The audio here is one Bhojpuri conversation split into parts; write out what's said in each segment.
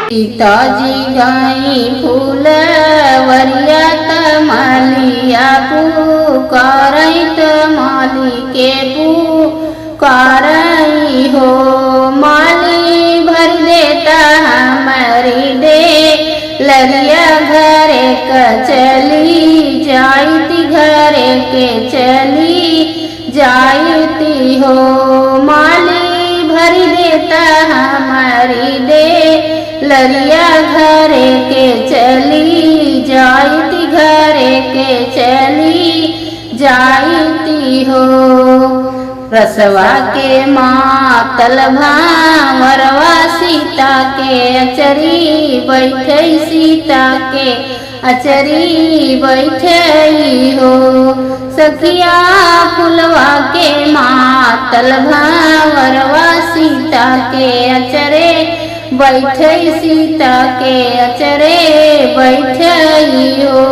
सीताजी गई फूलवरिया मालिया पुकारई माली के पुकारई हो। माली भर देता हमारी दे लरिया घरे चली जाती घरे के चली जाती हो। माली भर देता हमारी दे लरिया घरे के चली जाती घरे के चली जाती हो। रसवा के मातल भावरवा सीता के अचरी बैठे सीता के अचरी बैठई हो। सखिया फुलवा के मातल भावरवा सीता के अचरे बैठे सीता के अचरे बैठई हो।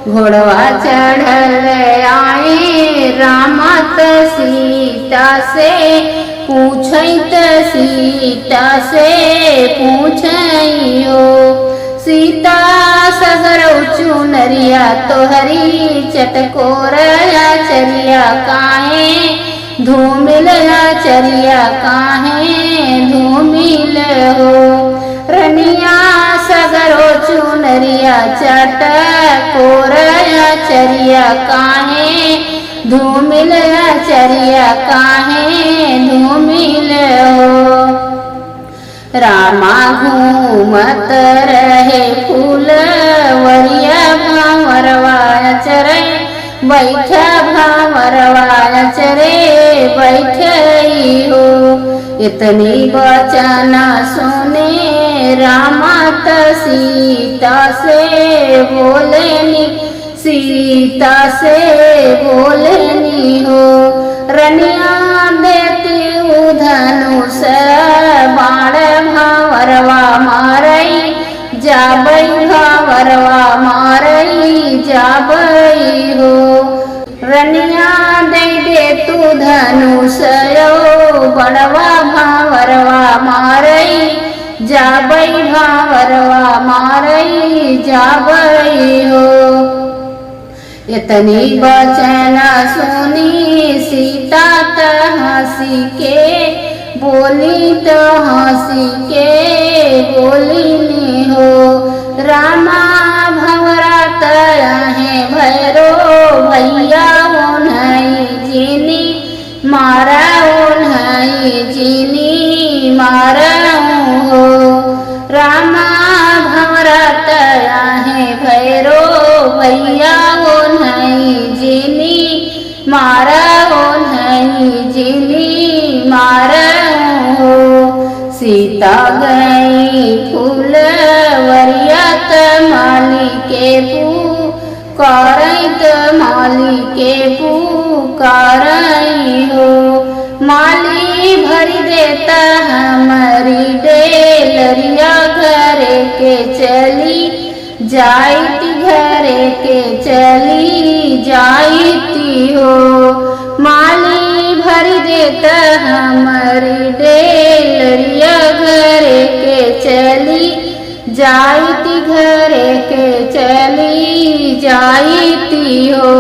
घोड़वा चढ़ल आए रामत सीता से पूछत सीता से पूछई हो। सीता सगर चुनरिया तोहरी चटकोरया चरिया काहे धूमिल चरिया काहे धूमिल हो। रनिया सगरो चुनरिया चटकोरया चरिया काहे धूमिल चरिया काहे धूमिल हो। रामा घूमत रहे फूलवरिया भावरवा चरे बैठा भावरवा चरे बैठई हो। इतनी वचन सुने रामत सीता से बोलेनी सीता से बोलेनी हो। रनिया देती धनुष बाण भावरवा मारई जाबई भावरवा मारई जाबई हो। रनिया दे तू धनुष बड़वा भावरवा मारई जाबई भावरवा मारई जाबई हो। इतनी वचन सुनी सीता हंसी के बोली तो हंसी के बोली हो। रामा भंवरा तहे भैरो भैया उन्हई जीनी मारा उन्हई जीनी मारा हो। रामा भंवरा तहे भैरो भैया उन्हई जीनी मारा उन्हई जीनी मारा हो। सीता गई फूलवरिया माली के पुकारई माली के पुकारई हो। माली भरी देता हमारी डेलरिया घरे के चली जाती घरे के चली जाती हो। माली भरी देता हमारी डेलरिया घरे के चली जाती घरे के चली जाती हो।